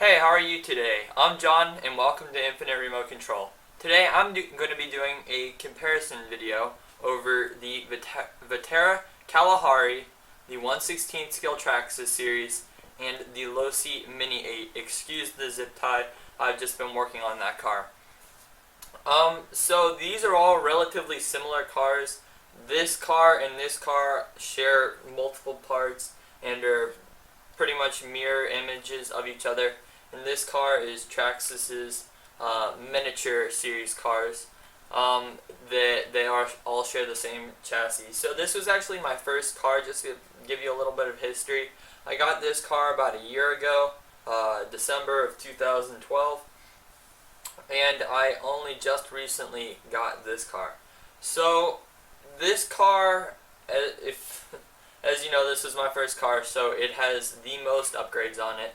Hey, how are you today? I'm John, and welcome to Infinite Remote Control. Today I'm going to be doing a comparison video over the Vaterra Kalahari, the 1/16 scale Traxxas series, and the Losi Mini 8. Excuse the zip tie, I've just been working on that car. So these are all relatively similar cars. This car and this car share multiple parts and are pretty much mirror images of each other. And this car is Traxxas's miniature series cars. They all share the same chassis. So this was actually my first car, just to give you a little bit of history. I got this car about a year ago, December of 2012, and I only just recently got this car. So this car, as you know, this is my first car, so it has the most upgrades on it.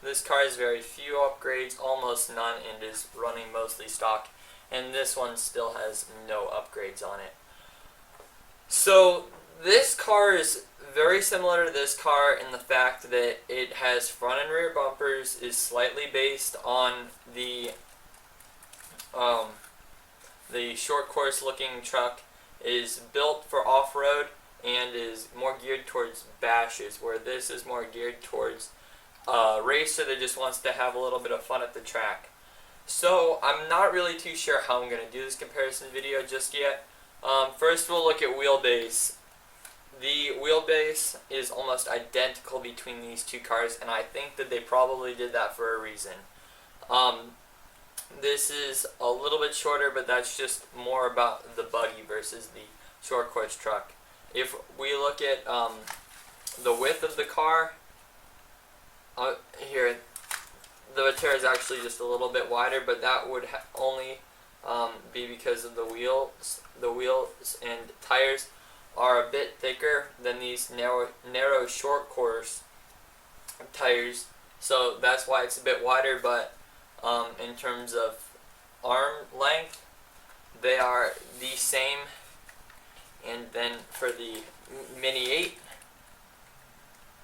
This car has very few upgrades, almost none, and is running mostly stock. And this one still has no upgrades on it. So this car is very similar to this car in the fact that it has front and rear bumpers, is slightly based on the short course looking truck, is built for off-road, and is more geared towards bashes, where this is more geared towards racer that just wants to have a little bit of fun at the track. So I'm not really too sure how I'm going to do this comparison video just yet. First we'll look at wheelbase. The wheelbase is almost identical between these two cars, and I think that they probably did that for a reason. This is a little bit shorter, but that's just more about the buggy versus the short course truck. If we look at the width of the car, here, the Vaterra is actually just a little bit wider, but that would only be because of the wheels. The wheels and tires are a bit thicker than these narrow short course tires, so that's why it's a bit wider. But in terms of arm length, they are the same. And then for the Mini 8,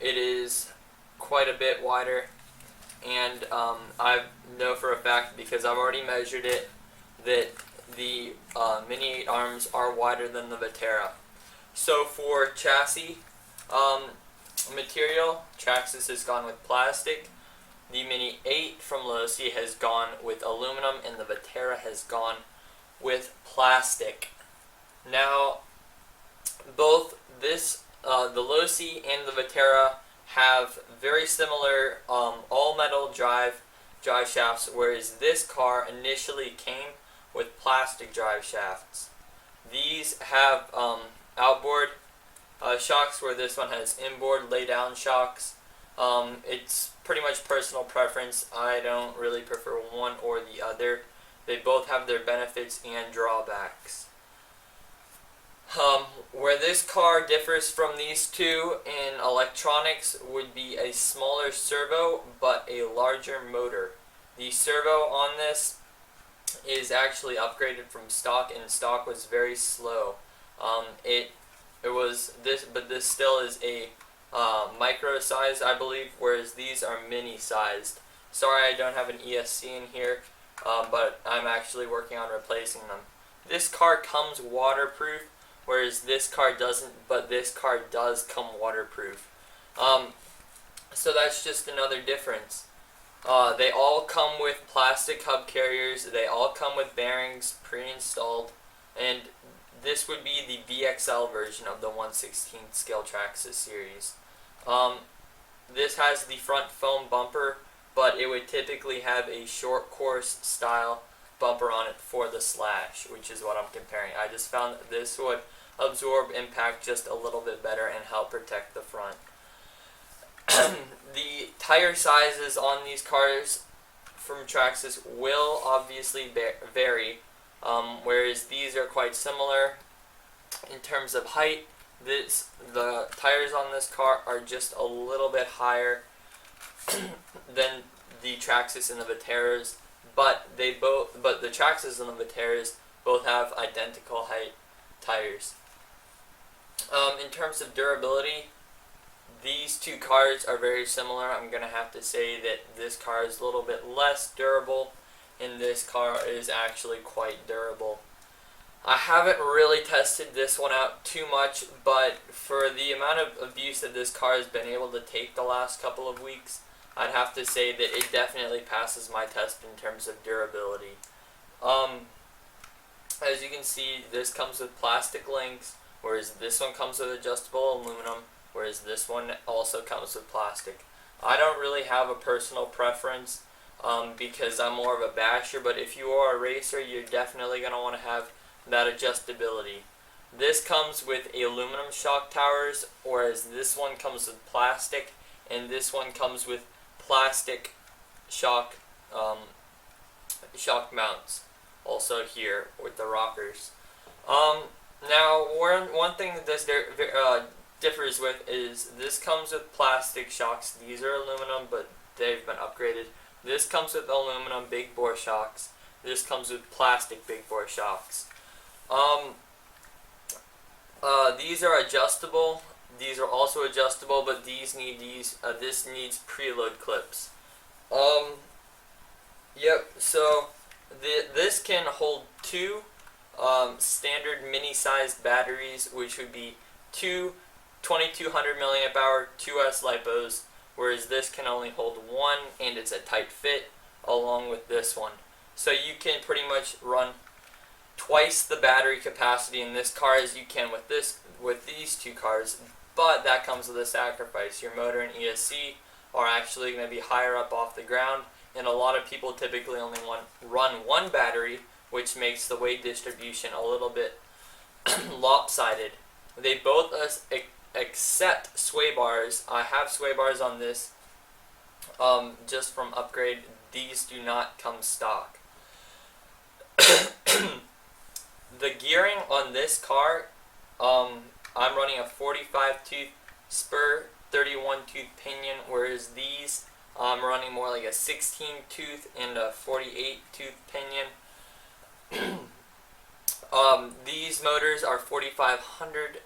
it is quite a bit wider, and I know for a fact, because I've already measured it, that the Mini 8 arms are wider than the Vaterra. So for chassis material, Traxxas has gone with plastic, the Mini 8 from Losi has gone with aluminum, and the Vaterra has gone with plastic. Now, both the Losi and the Vaterra have very similar all-metal drive shafts, whereas this car initially came with plastic drive shafts. These have outboard shocks, where this one has inboard lay-down shocks. It's pretty much personal preference. I don't really prefer one or the other. They both have their benefits and drawbacks. Where this car differs from these two in electronics would be a smaller servo but a larger motor. The servo on this is actually upgraded from stock, and stock was very slow. It was this, but this still is a micro size, I believe, whereas these are mini sized. Sorry I don't have an ESC in here, but I'm actually working on replacing them. This car comes waterproof, whereas this car doesn't, but this car does come waterproof. So that's just another difference. They all come with plastic hub carriers, they all come with bearings pre-installed, and this would be the VXL version of the 1/16 scale Traxxas series. This has the front foam bumper, but it would typically have a short course style bumper on it for the slash, which is what I'm comparing. I just found that this would absorb impact just a little bit better and help protect the front. The tire sizes on these cars from Traxxas will obviously vary, whereas these are quite similar in terms of height. The tires on this car are just a little bit higher than the Traxxas and the Vaterras, but the Traxxas and the Vaterras both have identical height tires. In terms of durability, these two cars are very similar. I'm going to have to say that this car is a little bit less durable, and this car is actually quite durable. I haven't really tested this one out too much, but for the amount of abuse that this car has been able to take the last couple of weeks, I'd have to say that it definitely passes my test in terms of durability. As you can see, this comes with plastic links, whereas this one comes with adjustable aluminum, whereas this one also comes with plastic. I don't really have a personal preference because I'm more of a basher, but if you are a racer, you're definitely going to want to have that adjustability. This comes with aluminum shock towers, whereas this one comes with plastic, and this one comes with plastic shock mounts. Also here with the rockers. Now, one thing that this differs with is this comes with plastic shocks. These are aluminum, but they've been upgraded. This comes with aluminum big bore shocks. This comes with plastic big bore shocks. These are adjustable. These are also adjustable, but this needs preload clips. Yep. So this can hold two standard mini-sized batteries, which would be two 2200 milliamp hour 2S lipos, whereas this can only hold one, and it's a tight fit along with this one. So you can pretty much run twice the battery capacity in this car as you can with these two cars, but that comes with a sacrifice. Your motor and ESC are actually going to be higher up off the ground, and a lot of people typically only run one battery, which makes the weight distribution a little bit lopsided. They both accept sway bars. I have sway bars on this just from upgrade. These do not come stock. The gearing on this car, I'm running a 45 tooth spur, 31 tooth pinion, whereas these I'm running more like a 16 tooth and a 48 tooth pinion. These motors are 4500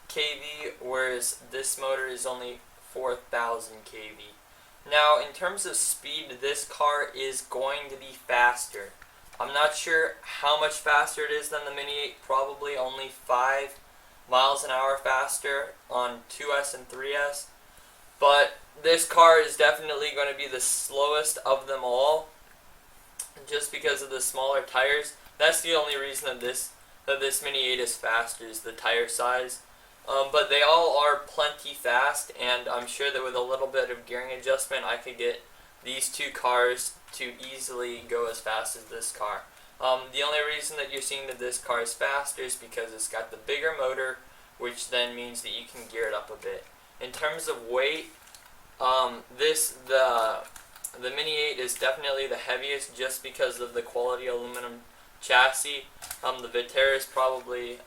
kV, whereas this motor is only 4000 kV. Now, in terms of speed, this car is going to be faster. I'm not sure how much faster it is than the Mini 8, probably only 5 miles an hour faster on 2S and 3S, but this car is definitely going to be the slowest of them all, just because of the smaller tires. That's the only reason that this Mini 8 is faster, is the tire size. But they all are plenty fast, and I'm sure that with a little bit of gearing adjustment, I could get these two cars to easily go as fast as this car. The only reason that you're seeing that this car is faster is because it's got the bigger motor, which then means that you can gear it up a bit. In terms of weight, the Mini 8 is definitely the heaviest just because of the quality aluminum chassis. The Vaterra is probably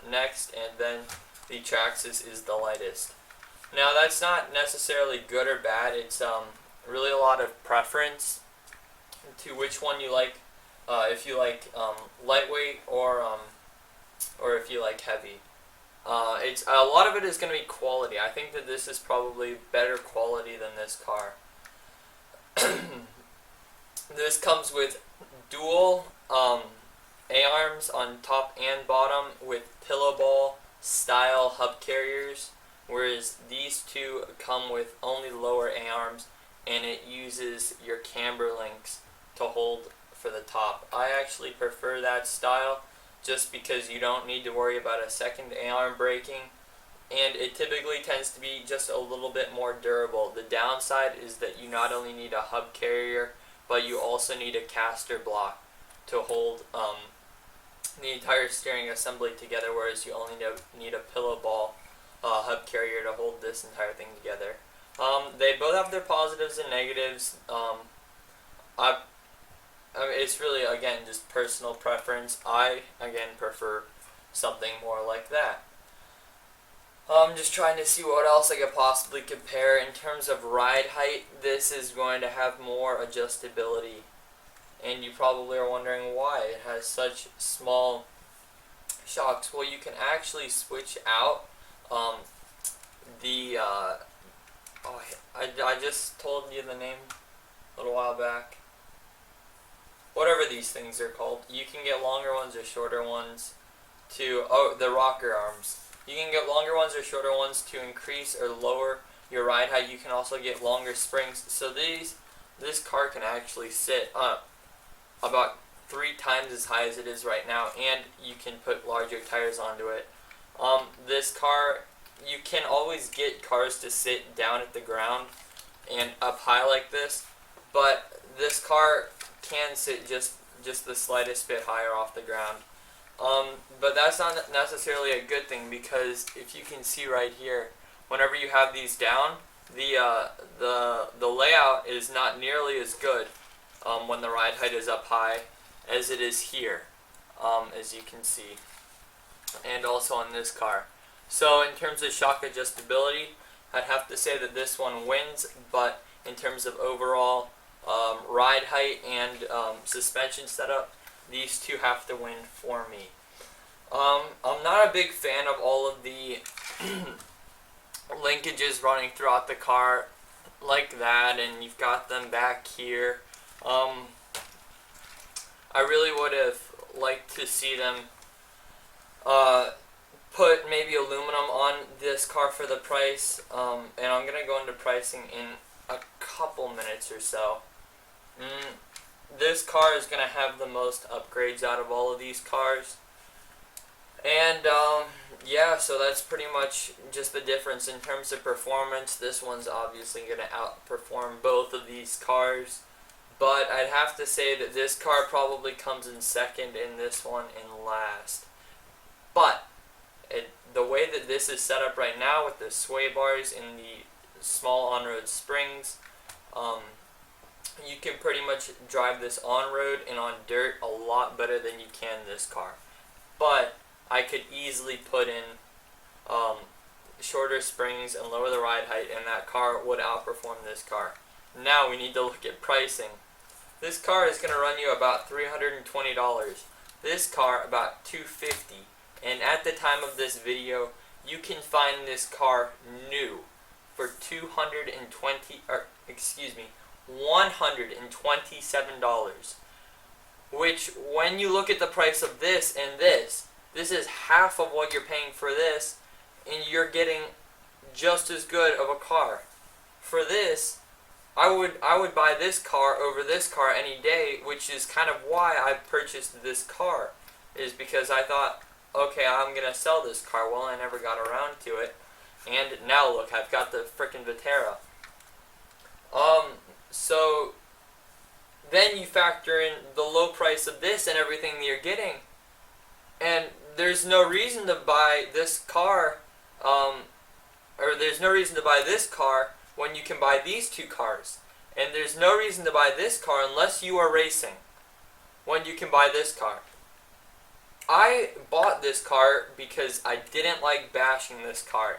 next, and then the Traxxas is the lightest. Now, that's not necessarily good or bad. It's really a lot of preference to which one you like. If you like lightweight or if you like heavy. It's a lot of it is going to be quality. I think that this is probably better quality than this car. This comes with dual A-arms on top and bottom with pillow ball style hub carriers, whereas these two come with only lower A-arms, and it uses your camber links to hold for the top. I actually prefer that style just because you don't need to worry about a second A-arm breaking, and it typically tends to be just a little bit more durable. The downside is that you not only need a hub carrier, but you also need a caster block to hold the entire steering assembly together, whereas you only need a pillow ball hub carrier to hold this entire thing together. They both have their positives and negatives. It's really, again, just personal preference. I, again, prefer something more like that. I'm just trying to see what else I could possibly compare. In terms of ride height, this is going to have more adjustability. And you probably are wondering why it has such small shocks. Well, you can actually switch out the just told you the name a little while back. Whatever these things are called. You can get longer ones or shorter ones to, the rocker arms. You can get longer ones or shorter ones to increase or lower your ride height. You can also get longer springs. So this car can actually sit up about 3 times as high as it is right now, and you can put larger tires onto it. This car, you can always get cars to sit down at the ground and up high like this, but this car can sit just the slightest bit higher off the ground. But that's not necessarily a good thing, because if you can see right here, whenever you have these down, the layout is not nearly as good when the ride height is up high as it is here, as you can see, and also on this car. So in terms of shock adjustability, I'd have to say that this one wins, but in terms of overall ride height and suspension setup, these two have to win for me. I'm not a big fan of all of the linkages running throughout the car like that, and you've got them back here. I really would have liked to see them put maybe aluminum on this car for the price, and I'm going to go into pricing in a couple minutes or so. This car is going to have the most upgrades out of all of these cars, and yeah, so that's pretty much just the difference in terms of performance. This one's obviously going to outperform both of these cars, but I'd have to say that this car probably comes in second and this one in last. But the way that this is set up right now with the sway bars and the small on-road springs, you can pretty much drive this on-road and on dirt a lot better than you can this car. But I could easily put in shorter springs and lower the ride height, and that car would outperform this car. Now we need to look at pricing. This car is going to run you about $320. This car about $250. And at the time of this video, you can find this car new for $127. Which, when you look at the price of this and this is half of what you're paying for this, and you're getting just as good of a car. For this, I would buy this car over this car any day, which is kind of why I purchased this car, is because I thought, okay, I'm gonna sell this car. Well, I never got around to it, and now look, I've got the frickin' Vaterra. So then you factor in the low price of this and everything that you're getting, and there's no reason to buy this car, or there's no reason to buy this car when you can buy these two cars, and there's no reason to buy this car unless you are racing when you can buy this car. I bought this car because I didn't like bashing this car.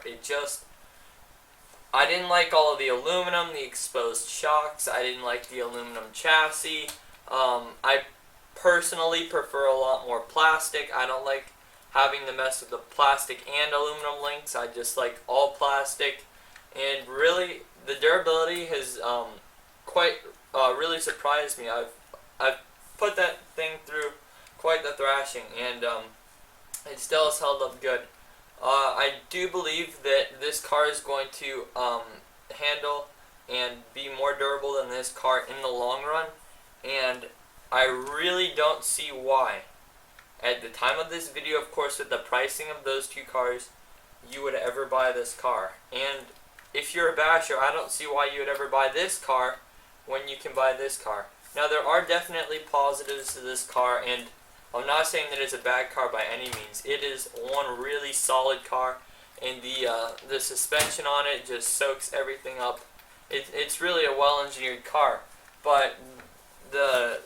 I didn't like all of the aluminum, the exposed shocks. I didn't like the aluminum chassis. I personally prefer a lot more plastic. I don't like having to mess with the plastic and aluminum links. I just like all plastic. And really, the durability has really surprised me. I've put that thing through quite the thrashing, and it still has held up good. I do believe that this car is going to handle and be more durable than this car in the long run, and I really don't see why. At the time of this video, of course, with the pricing of those two cars, you would ever buy this car. And if you're a basher, I don't see why you would ever buy this car when you can buy this car. Now, there are definitely positives to this car, and I'm not saying that it's a bad car by any means. It is one really solid car, and the suspension on it just soaks everything up. It's really a well-engineered car, but the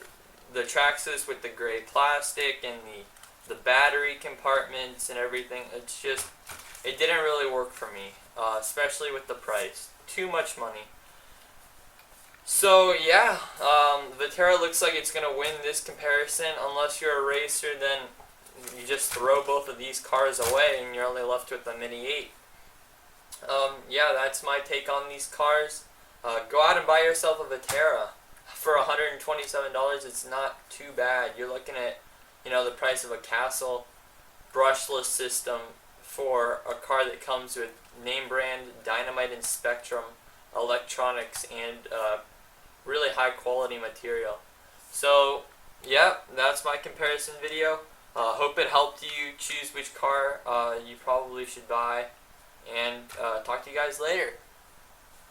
Traxxas with the gray plastic and the battery compartments and everything, it didn't really work for me, especially with the price. Too much money. So yeah, Vaterra looks like it's going to win this comparison. Unless you're a racer, then you just throw both of these cars away and you're only left with the Mini 8. Yeah, that's my take on these cars. go out and buy yourself a Vaterra. For $127, it's not too bad. You're looking at, the price of a Castle brushless system for a car that comes with name brand Dynamite and Spectrum electronics and really high quality material. So yeah, that's my comparison video. Hope it helped you choose which car you probably should buy, and talk to you guys later.